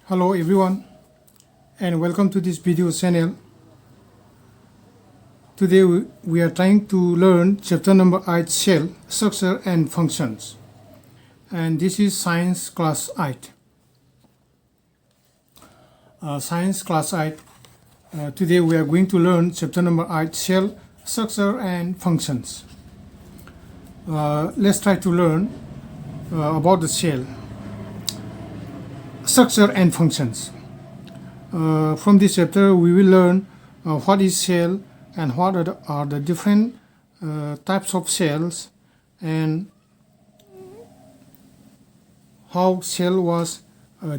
Hello everyone and welcome to this video channel. Today we are trying to learn chapter number 8, Cell, Structure and Functions, and this is Science Class 8. Science Class 8. Today we are going to learn chapter number 8, Cell, Structure and Functions. Let's try to learn about the cell, structure and functions. From this chapter we will learn what is cell and what are the different types of cells and how cell was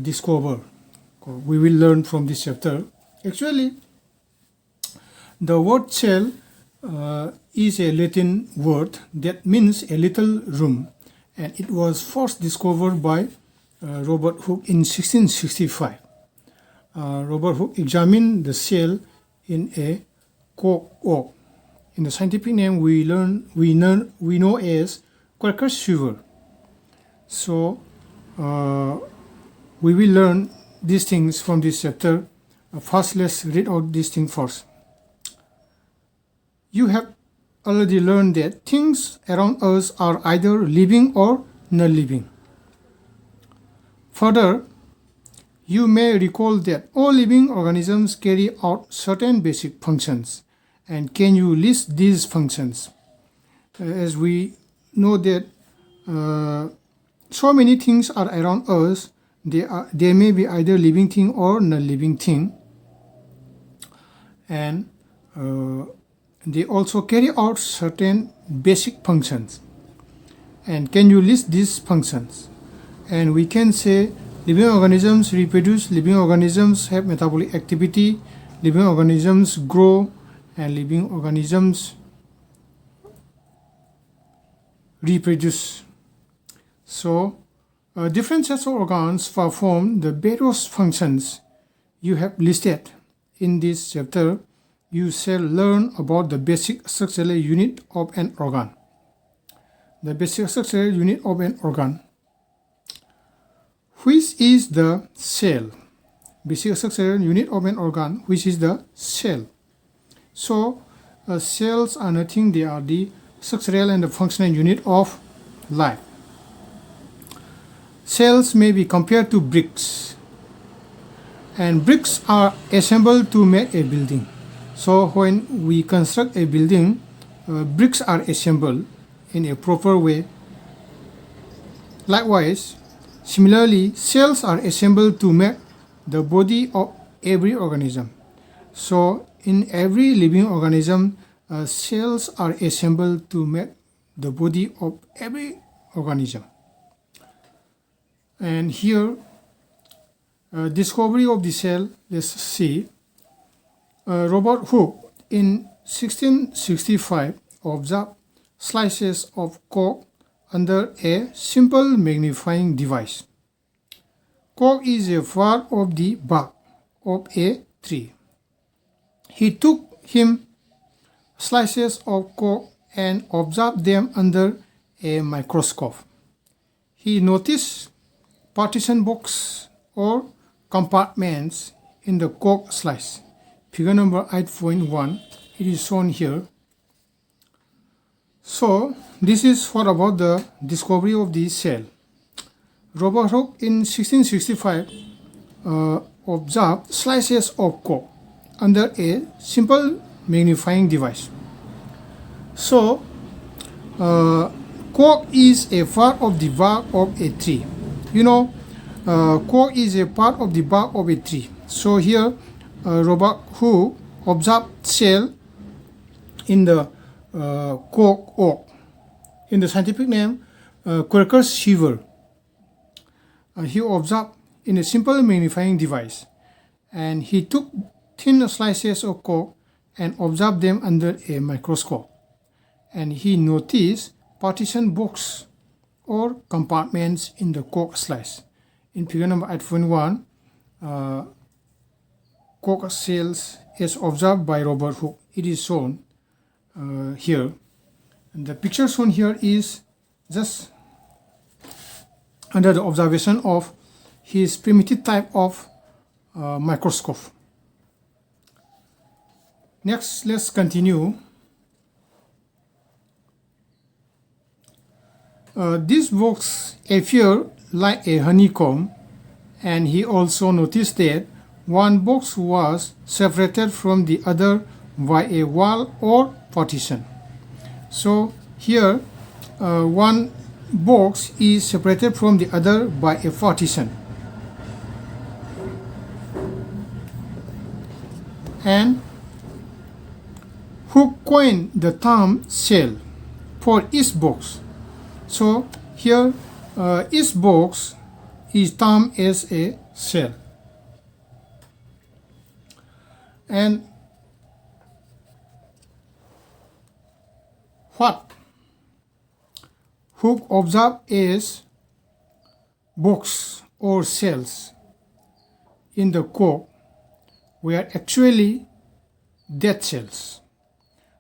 discovered. We will learn from this chapter. Actually, the word cell is a Latin word that means a little room, and it was first discovered by Robert Hooke in 1665. Robert Hooke examined the cell in a cork oak. In the scientific name we know as Quaker's sugar. So we will learn these things from this chapter. First, let's read out these things first. You have already learned that things around us are either living or non-living. Further, you may recall that all living organisms carry out certain basic functions. And can you list these functions? As we know that so many things are around us, they may be either living thing or non-living thing, and they also carry out certain basic functions. And can you list these functions? And we can say living organisms reproduce, living organisms have metabolic activity, living organisms grow, and living organisms reproduce. So different sets of organs perform the various functions you have listed. In this chapter, you shall learn about the basic structural unit of an organ. The basic structural unit of an organ. Which is the cell? Basic structural unit of an organ, which is the cell. So cells are nothing, they are the structural and the functional unit of life. Cells may be compared to bricks, and bricks are assembled to make a building. So when we construct a building, bricks are assembled in a proper way. Likewise, similarly, cells are assembled to make the body of every organism. So in every living organism, cells are assembled to make the body of every organism. And here, discovery of the cell, let's see. Robert Hooke in 1665 observed slices of cork under a simple magnifying device. Cork is a part of the bark of a tree. He took him slices of cork and observed them under a microscope. He noticed partition box or compartments in the cork slice. Figure number 8.1, it is shown here. So this is what about the discovery of the cell. Robert Hooke in 1665 observed slices of cork under a simple magnifying device. So cork is a part of the bark of a tree. You know, cork is a part of the bark of a tree. So here Robert Hooke observed cell in the cork oak. In the scientific name, Quaker's sugar. He observed in a simple magnifying device, and he took thin slices of cork and observed them under a microscope. And he noticed partition box or compartments in the cork slice. In figure number 8.1, cork cells is observed by Robert Hooke. It is shown here. And the picture shown here is just under the observation of his primitive type of microscope. Next, let's continue. This box appears like a honeycomb, and he also noticed that one box was separated from the other by a wall or partition. So here one box is separated from the other by a partition. And who coined the term cell for each box? So here each box is termed as a cell. And what Hooke observed as box or cells in the cork were actually dead cells.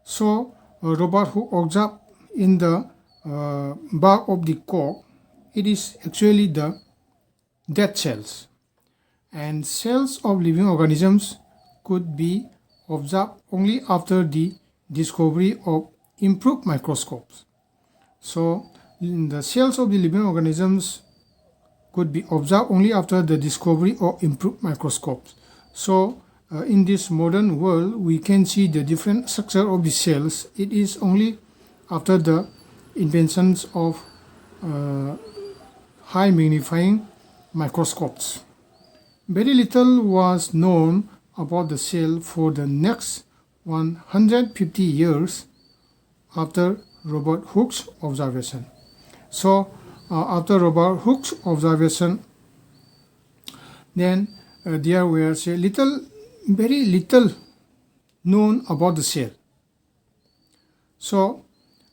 So Robert Hooke observed in the bark of the cork, it is actually the dead cells. And cells of living organisms could be observed only after the discovery of improved microscopes. So the cells of the living organisms could be observed only after the discovery of improved microscopes. So in this modern world, we can see the different structure of the cells. It is only after the inventions of high magnifying microscopes. Very little was known about the cell for the next 150 years after Robert Hooke's observation. So after Robert Hooke's observation, then there were very little known about the cell. So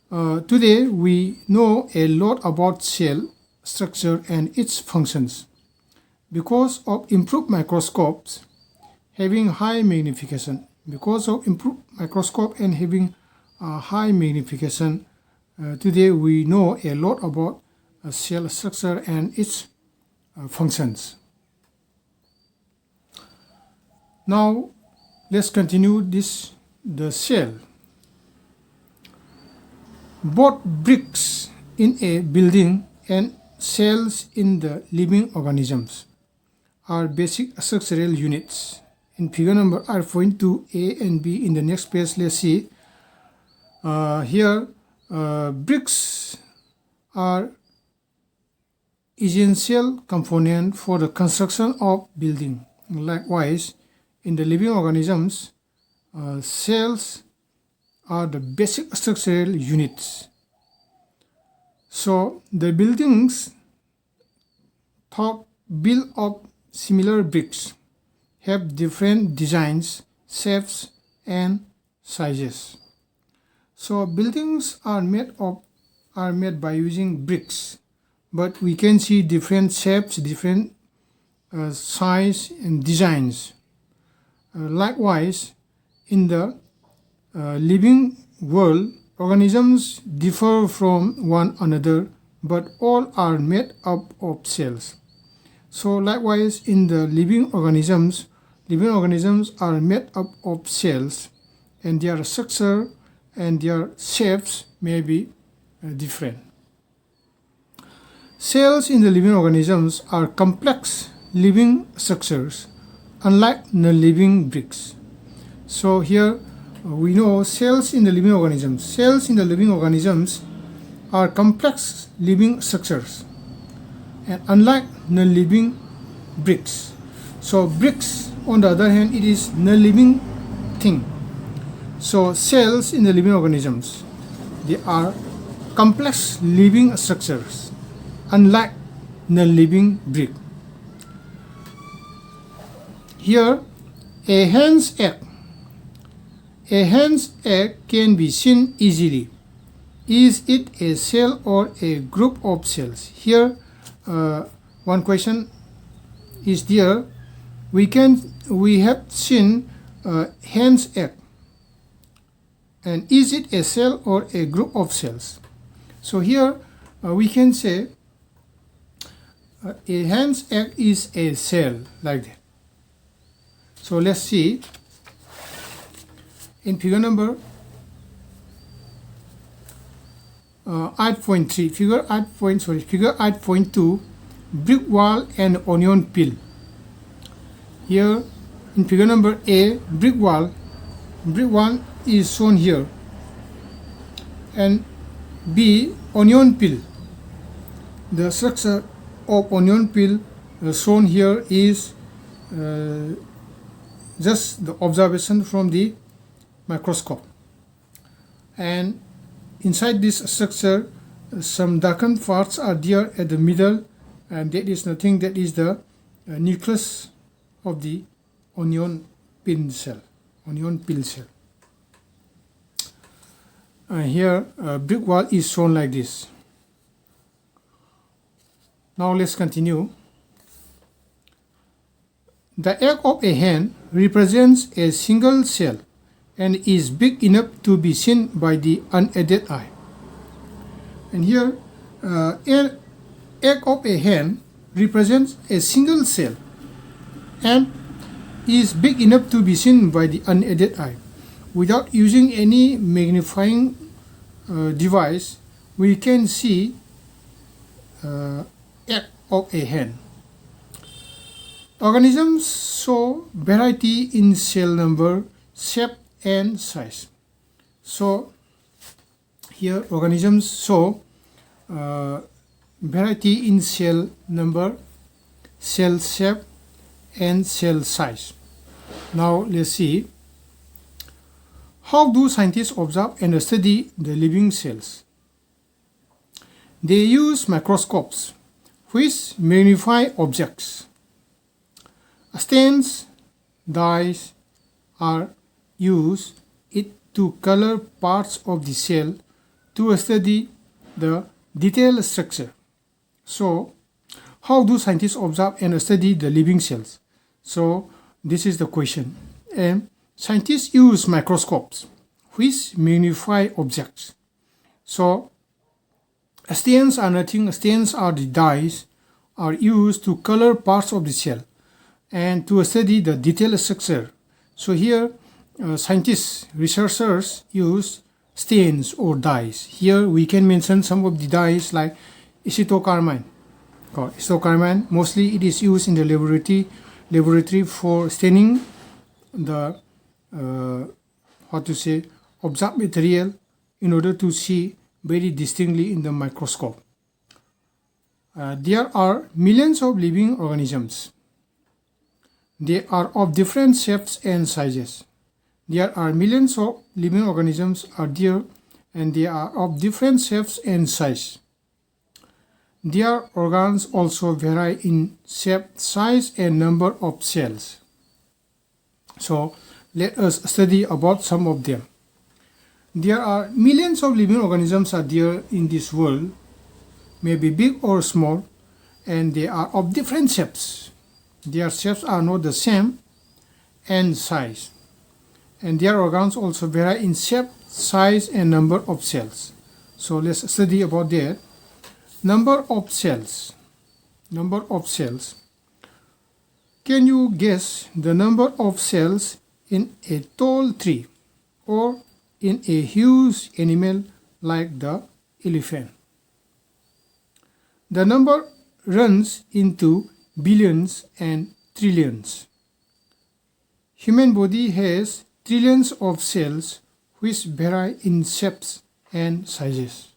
today we know a lot about cell structure and its functions. Because of improved microscopes having high magnification, today we know a lot about cell structure and its functions. Now let's continue the cell. Both bricks in a building and cells in the living organisms are basic structural units. In figure number I point to A and B. In the next page, let's see. Here bricks are essential component for the construction of building. Likewise, in the living organisms, cells are the basic structural units. So the buildings built of similar bricks have different designs, shapes, and sizes. So buildings are made by using bricks, but we can see different shapes, different size and designs. Likewise, in the living world, organisms differ from one another, but all are made up of cells. So likewise, in the living organisms are made up of cells, and their structure and their shapes may be different. Cells in the living organisms are complex living structures, unlike non-living bricks. So here we know cells in the living organisms. Cells in the living organisms are complex living structures, and unlike non-living bricks. So bricks, on the other hand, it is non-living thing. So cells in the living organisms, they are complex living structures, unlike non-living brick. Here, a hen's egg can be seen easily. Is it a cell or a group of cells? Here, one question is there. We have seen hen's egg, and is it a cell or a group of cells? So here we can say a hen's egg is a cell, like that. So let's see in figure number 8.3, figure 8.2, brick wall and onion peel. Here in figure number A, brick wall is shown here, and B, onion peel. The structure of onion peel shown here is just the observation from the microscope, and inside this structure some darkened parts are there at the middle, and that is nothing, that is the nucleus of the onion peel cell. Here brick wall is shown like this. Now let's continue. The egg of a hen represents a single cell and is big enough to be seen by the unaided eye. And here an egg of a hen represents a single cell and is big enough to be seen by the unaided eye. Without using any magnifying device, we can see egg of a hen. Organisms show variety in cell number, shape and size. So here organisms show variety in cell number, cell shape and cell size. Now let's see, how do scientists observe and study the living cells? They use microscopes which magnify objects. Stains, dyes are used to color parts of the cell to study the detailed structure. So, how do scientists observe and study the living cells? So, this is the question. And scientists use microscopes which magnify objects. So, stains are nothing. Stains are the dyes are used to color parts of the cell and to study the detailed structure. So here scientists, researchers use stains or dyes. Here we can mention some of the dyes like acetocarmine. Acetocarmine, mostly it is used in the laboratory for staining the observed material in order to see very distinctly in the microscope. There are millions of living organisms. They are of different shapes and sizes. There are millions of living organisms are there, and they are of different shapes and size. Their organs also vary in shape, size and number of cells. So let us study about some of them. There are millions of living organisms are there in this world, maybe big or small, and they are of different shapes. Their shapes are not the same and size, and their organs also vary in shape, size and number of cells. So let's study about that. Number of cells. Can you guess the number of cells in a tall tree or in a huge animal like the elephant? The number runs into billions and trillions. Human body has trillions of cells which vary in shapes and sizes.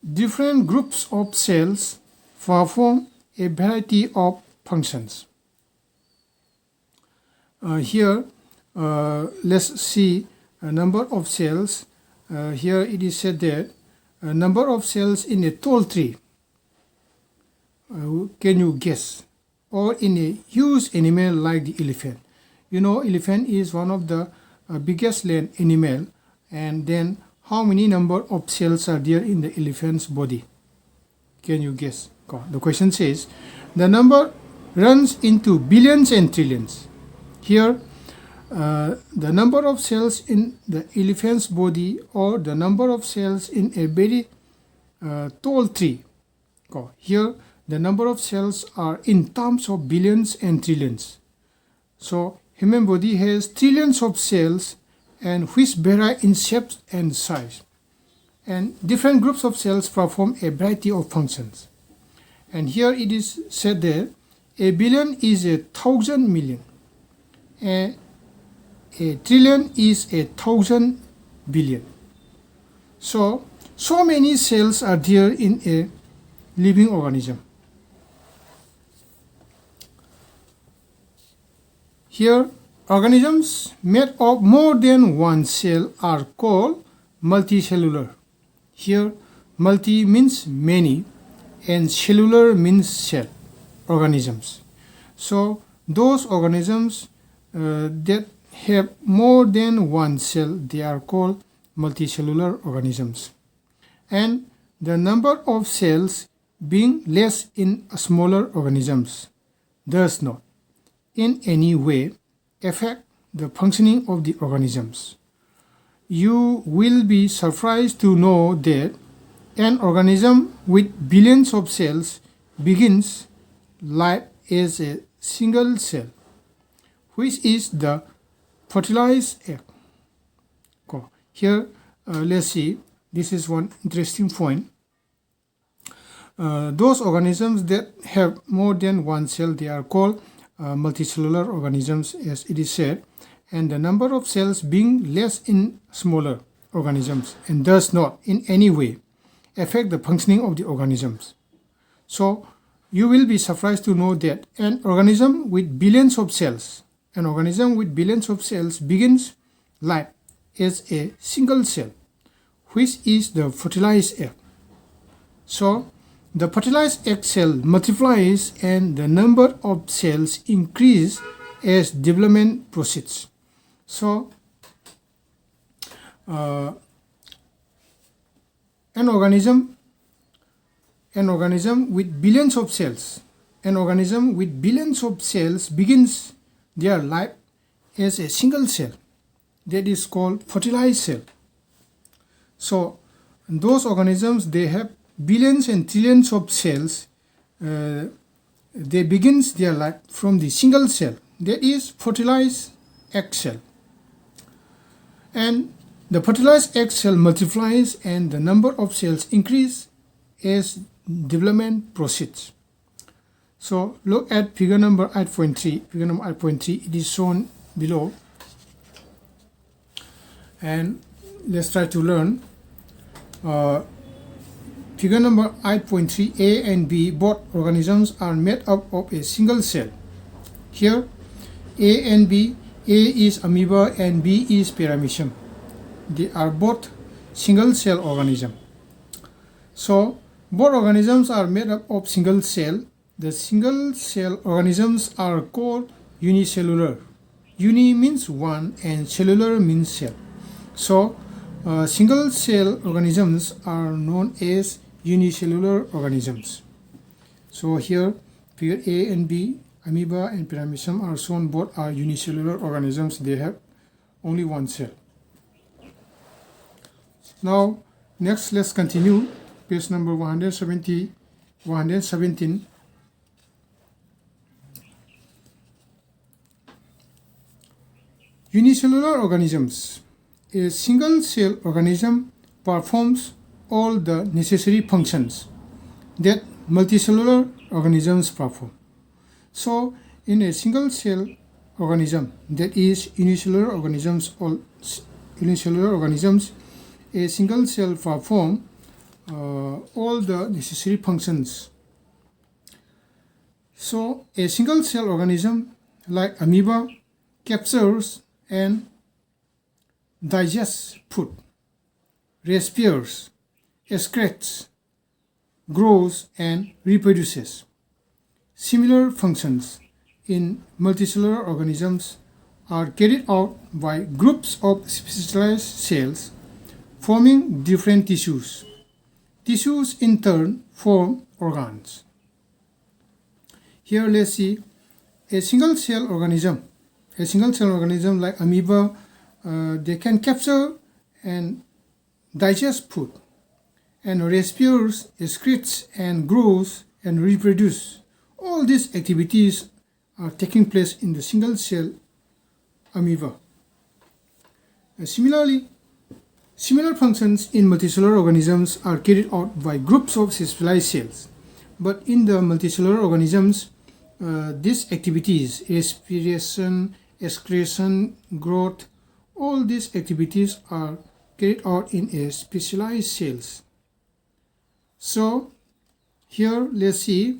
Different groups of cells perform a variety of functions. Here let's see a number of cells. Here it is said that a number of cells in a tall tree. Can you guess? Or in a huge animal like the elephant. You know, elephant is one of the biggest land animal, and then how many number of cells are there in the elephant's body? Can you guess? The question says the number runs into billions and trillions. Here the number of cells in the elephant's body or the number of cells in a very tall tree. Here the number of cells are in terms of billions and trillions. So human body has trillions of cells and which vary in shape and size. And different groups of cells perform a variety of functions. And here it is said that a billion is 1,000 million. A trillion is 1,000 billion. So many cells are there in a living organism. Here, organisms made of more than one cell are called multicellular. Here, multi means many and cellular means cell organisms. So, those organisms that have more than one cell, they are called multicellular organisms. And the number of cells being less in smaller organisms does not in any way affect the functioning of the organisms. You will be surprised to know that an organism with billions of cells begins life as a single cell, which is the fertilized egg. Here, let's see, this is one interesting point. Those organisms that have more than one cell, they are called multicellular organisms, as it is said, and the number of cells being less in smaller organisms and does not in any way affect the functioning of the organisms. So you will be surprised to know that an organism with billions of cells begins life as a single cell, which is the fertilized egg. So the fertilized egg cell multiplies and the number of cells increase as development proceeds. So an organism with billions of cells begins their life as a single cell, that is called fertilized cell. So those organisms, they have billions and trillions of cells. They begins their life from the single cell, that is fertilized egg cell. And the fertilized egg cell multiplies and the number of cells increase as development proceeds. So look at figure number 8.3. Figure number 8.3, it is shown below. And let's try to learn. Figure number 8.3, A and B, both organisms are made up of a single cell. Here, A and B, A is amoeba and B is paramecium. They are both single cell organisms. So, both organisms are made up of single cell. The single cell organisms are called unicellular. Uni means one and cellular means cell. So, single cell organisms are known as unicellular organisms. So here, figure A and B, amoeba and paramecium are shown, both are unicellular organisms. They have only one cell. Now, next let's continue. Page number 117. Unicellular organisms. A single cell organism performs all the necessary functions that multicellular organisms perform. So, in a single cell organism, that is unicellular organisms, a single cell perform all the necessary functions. So, a single cell organism like amoeba captures and digests food, respires, excretes, grows, and reproduces. Similar functions in multicellular organisms are carried out by groups of specialized cells forming different tissues. Tissues in turn form organs. Here let's see a single cell organism like amoeba, they can capture and digest food and respires, excretes, and grows and reproduce. All these activities are taking place in the single cell amoeba. Similar functions in multicellular organisms are carried out by groups of specialized cells. But in the multicellular organisms, these activities, respiration, excretion, growth, all these activities are carried out in a specialized cells. So here let's see,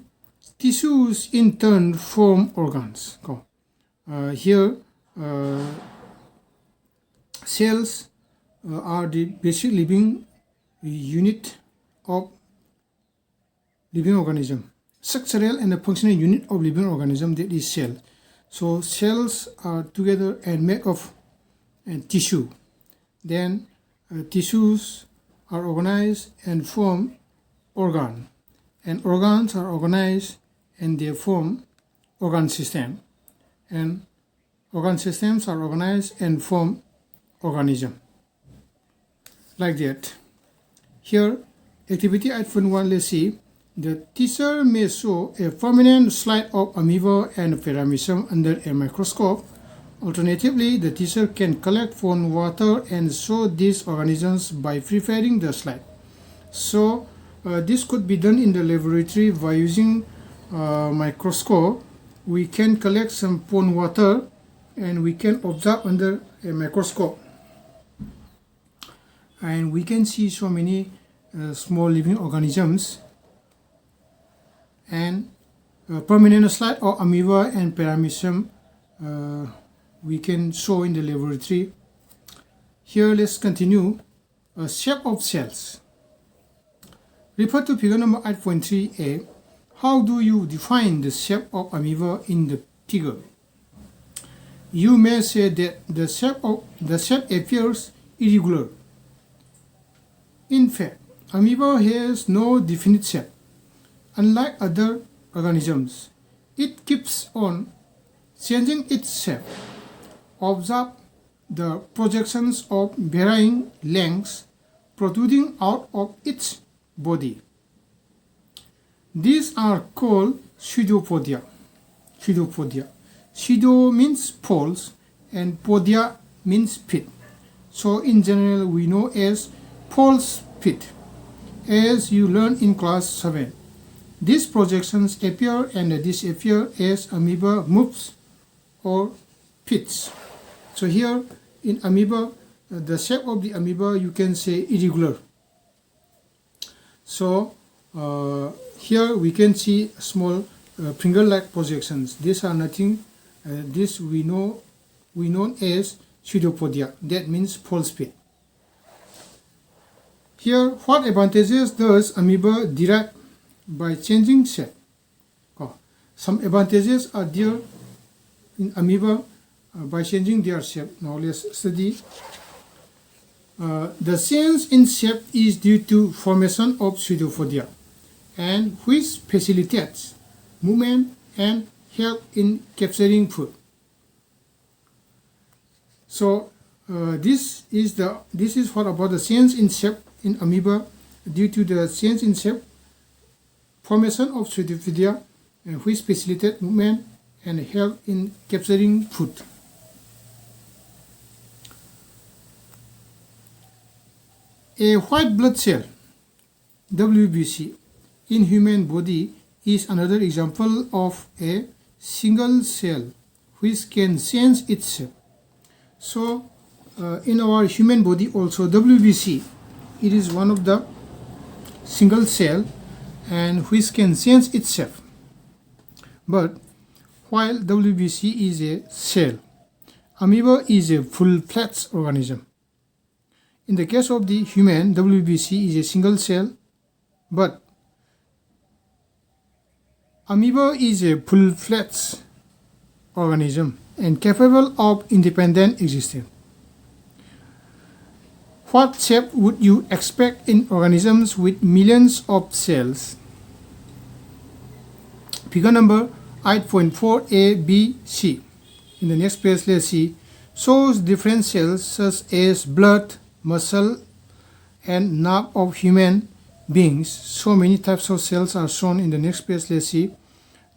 tissues in turn form organs. Here cells are the basic living unit of living organism. Structural and functional unit of living organism, that is cell. So cells are together and made of tissue. Then tissues are organized and form organ, and organs are organized and they form organ system, and organ systems are organized and form organism. Like that. Here, activity 8.1, let's see. The teacher may show a prominent slide of amoeba and paramecium under a microscope. Alternatively, the teacher can collect phone water and show these organisms by preparing the slide. So, this could be done in the laboratory by using microscope. We can collect some pond water and we can observe under a microscope. And we can see so many small living organisms, and prominent slide of amoeba and paramecium we can show in the laboratory. Here let's continue. Shape of cells. Refer to figure number 8.3a. How do you define the shape of amoeba in the figure? You may say that the shape appears irregular. In fact, amoeba has no definite shape. Unlike other organisms, it keeps on changing its shape. Observe the projections of varying lengths protruding out of its body. These are called pseudopodia. Pseudo means false and podia means pit. So in general we know as false pit, as you learned in class 7. These projections appear and disappear as amoeba moves or pits. So here in amoeba, the shape of the amoeba you can say irregular. So here we can see small finger-like projections. These are nothing. This we know as pseudopodia. That means false pit. Here, what advantages does amoeba derive by changing shape? Some advantages are there in amoeba by changing their shape. Now let's study. The change in shape is due to formation of pseudopodia, and which facilitates movement and help in capturing food. So this is what about the change in shape in amoeba due to the change in shape, formation of pseudopodia, which facilitate movement and help in capturing food. A white blood cell, WBC, in human body is another example of a single cell which can change its shape. So in our human body also WBC, it is one of the single cell and which can change its shape. But while WBC is a cell, amoeba is a full-fledged organism. In the case of the human, WBC is a single cell, but amoeba is a full-fledged organism and capable of independent existence. What shape would you expect in organisms with millions of cells? Figure number 8.4a, b, c. In the next page, let's see, shows different cells such as blood, muscle, and nerve of human beings. So many types of cells are shown in the next page. Let's see.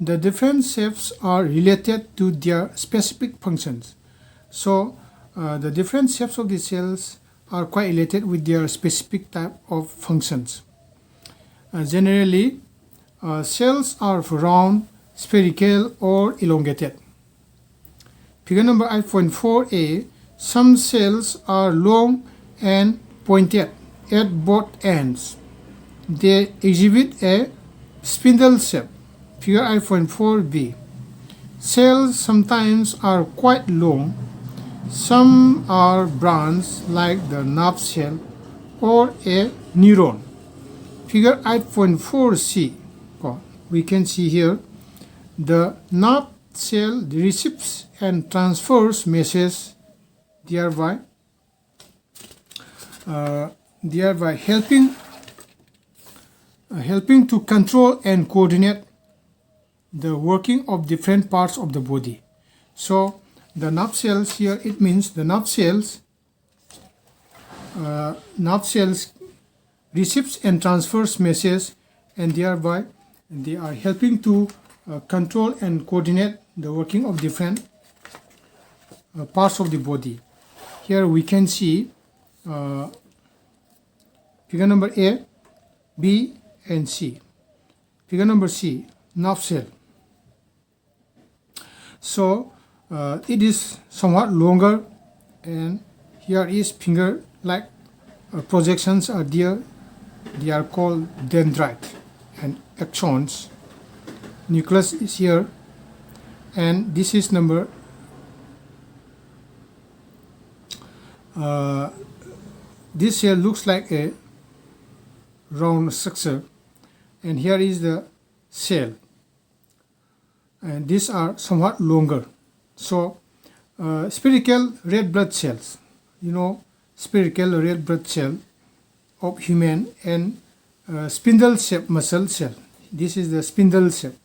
The different shapes are related to their specific functions. So the different shapes of the cells are quite related with their specific type of functions. Generally, cells are round, spherical, or elongated. Figure number 8.4a, some cells are long and pointed at both ends. They exhibit a spindle shape. Figure 8.4b. Cells sometimes are quite long. Some are branched like the nerve cell or a neuron. Figure 8.4c. We can see here the nerve cell receives and transfers messages, thereby helping to control and coordinate the working of different parts of the body. So the nerve cells here, it means the nerve cells receives and transfers messages, and thereby they are helping to control and coordinate the working of different parts of the body. Here we can see figure number A, B, and C. Figure number C, nerve cell. So it is somewhat longer, and here is finger like projections are there. They are called dendrite and axons. Nucleus is here, and this is number this here looks like a round structure, and here is the cell, and these are somewhat longer. So spherical red blood cells, spherical red blood cell of human, and spindle shape muscle cell. This is the spindle shape,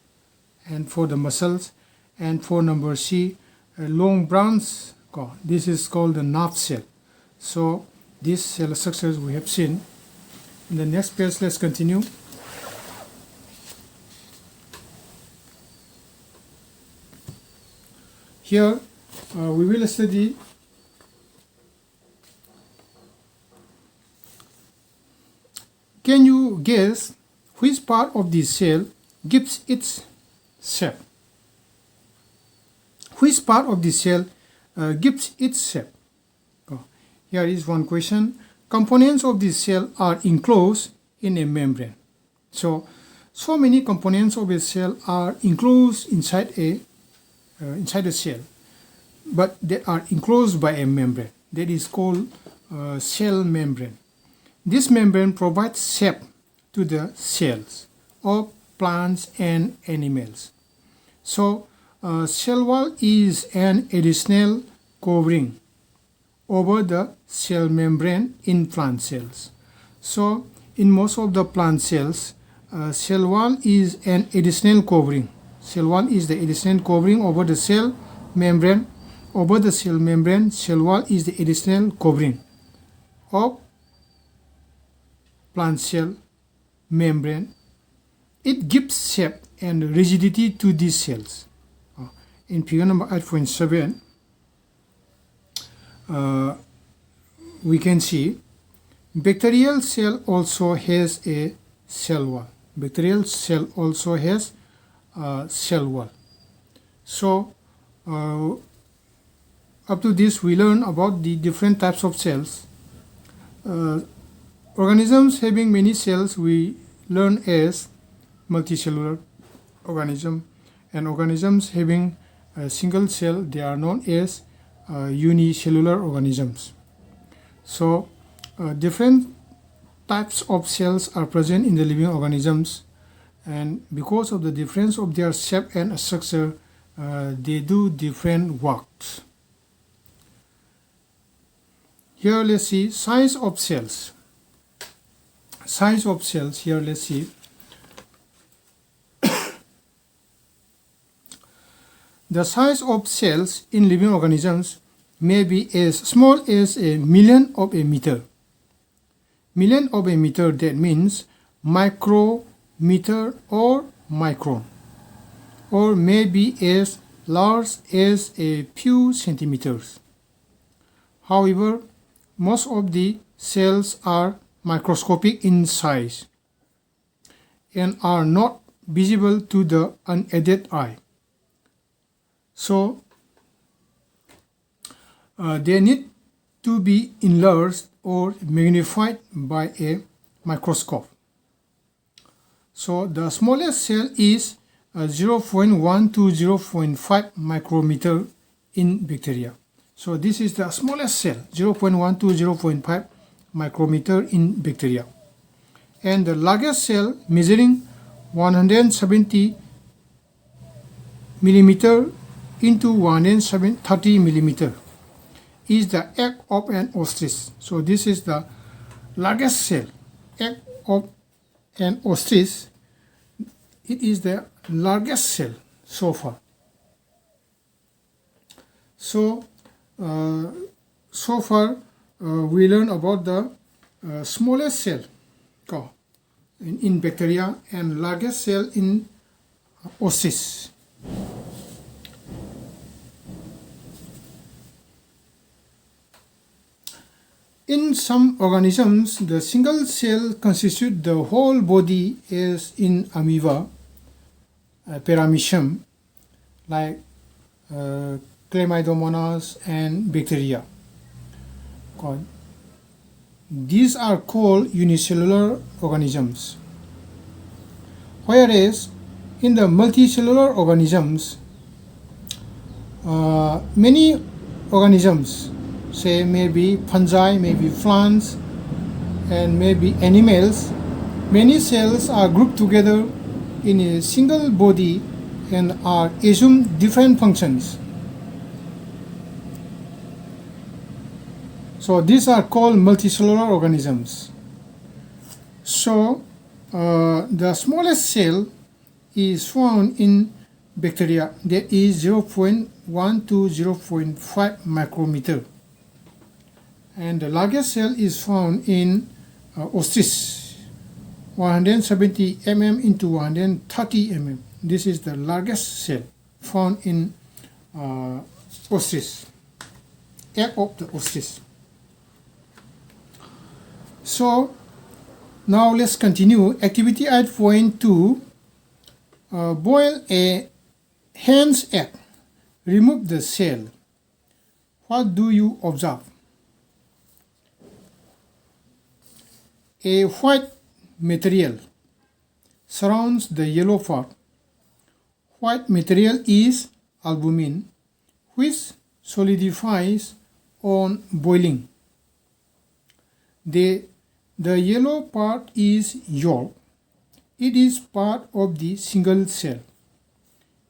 and for the muscles. And for number C, long branch, this is called the nerve cell. So these cell structures we have seen. In the next page, let's continue. Here we will study can you guess which part of the cell gives its shape? Which part of the cell gives its shape? Here is one question. Components of the cell are enclosed in a membrane. So many components of a cell are enclosed inside a cell, but they are enclosed by a membrane that is called cell membrane. This membrane provides shape to the cells of plants and animals. So cell wall is an additional covering over the cell membrane in plant cells. So in most of the plant cells, cell wall is an additional covering. Cell wall is the additional covering over the cell membrane. Over the cell membrane, cell wall is the additional covering of plant cell membrane. It gives shape and rigidity to these cells. In figure number 8.7, we can see bacterial cell also has a cell wall. Bacterial cell also has a cell wall. So up to this we learn about the different types of cells. Organisms having many cells we learn as multicellular organism, and organisms having a single cell, they are known as unicellular organisms. So different types of cells are present in the living organisms, and because of the difference of their shape and structure, they do different works. Here let's see size of cells. Size of cells, here let's see. The size of cells in living organisms may be as small as a millionth of a meter. Millionth of a meter, that means micrometer or micron, or may be as large as a few centimeters. However, most of the cells are microscopic in size and are not visible to the unaided eye. So, they need to be enlarged or magnified by a microscope. So, the smallest cell is 0.1 to 0.5 micrometer in bacteria. So, this is the smallest cell, 0.1 to 0.5 micrometer in bacteria. And the largest cell, measuring 170 millimeter into 130 millimeter, is the egg of an ostrich. So this is the largest cell, egg of an ostrich. It is the largest cell so far. So far we learned about the smallest cell in bacteria and largest cell in ostrich. In some organisms, the single cell constitutes the whole body, as in amoeba, paramecium, like chlamydomonas and bacteria. These are called unicellular organisms. Whereas in the multicellular organisms, many organisms, say maybe fungi, maybe plants, and maybe animals, many cells are grouped together in a single body and are assumed different functions. So these are called multicellular organisms. So the smallest cell is found in bacteria, that is 0.1 to 0.5 micrometer. And the largest cell is found in ostrich, 170 mm into 130 mm. This is the largest cell found in ostrich, egg of the ostrich. So now let's continue. Activity 8.2. Boil a hen's egg. Remove the shell. What do you observe? A white material surrounds the yellow part. White material is albumin, which solidifies on boiling. The yellow part is yolk. It is part of the single cell.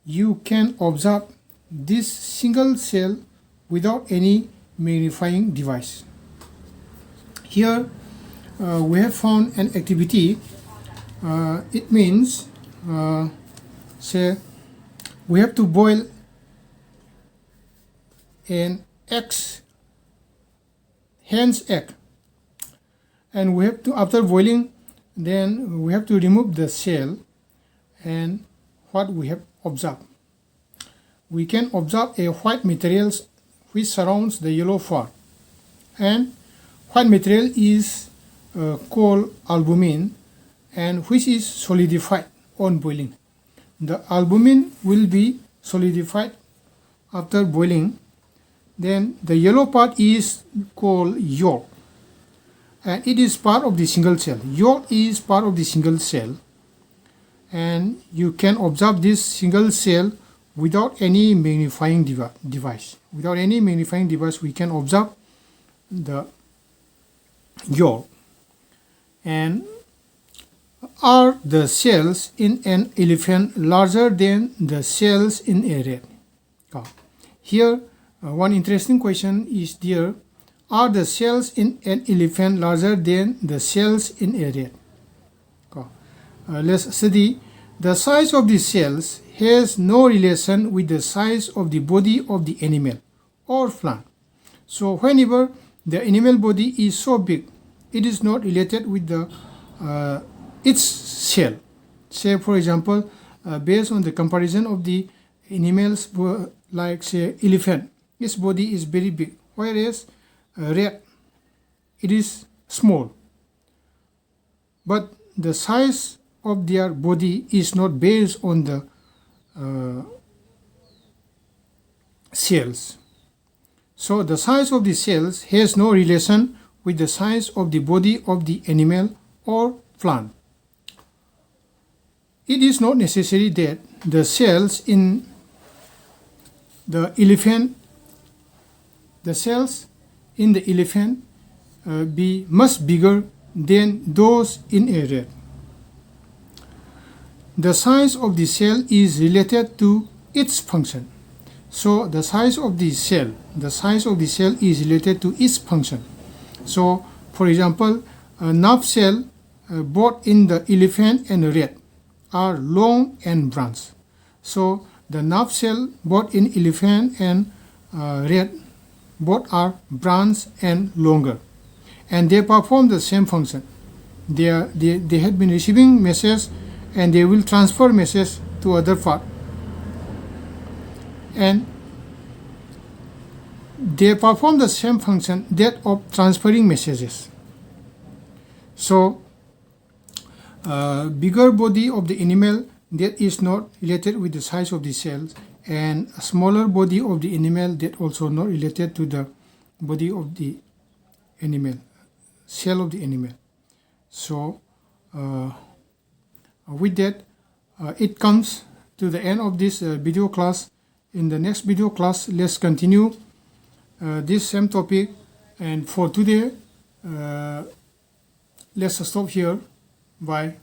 You can observe this single cell without any magnifying device. Here we have found an activity. It means, say, we have to boil an hen's egg, and we have to, after boiling, then we have to remove the shell. And what we have observed, we can observe a white material which surrounds the yellow part, and white material is called albumin, and which is solidified on boiling. The albumin will be solidified after boiling. Then the yellow part is called yolk, and it is part of the single cell. Yolk is part of the single cell, and you can observe this single cell without any magnifying device. Without any magnifying device, we can observe the yolk. And are the cells in an elephant larger than the cells in a rat? Here, one interesting question is there. Are the cells in an elephant larger than the cells in a rat? Let's study. The size of the cells has no relation with the size of the body of the animal or plant. So whenever the animal body is so big, it is not related with the its cell. Say for example, based on the comparison of the animals, like say elephant, its body is very big, whereas rat, it is small. But the size of their body is not based on the cells. So the size of the cells has no relation with the size of the body of the animal or plant. It is not necessary that the cells in the elephant be much bigger than those in a rat. The size of the cell is related to its function. So the size of the cell is related to its function. So for example, nerve cell both in the elephant and rat are long and branched. So the nerve cell both in elephant and rat both are branched and longer, and they perform the same function. They had been receiving messages, and they will transfer message to other part, and they perform the same function, that of transferring messages. So bigger body of the animal, that is not related with the size of the cells, and a smaller body of the animal, that also not related to the body of the animal, cell of the animal. So with that, it comes to the end of this video class. In the next video class, let's continue this same topic, and for today let's stop here. Bye.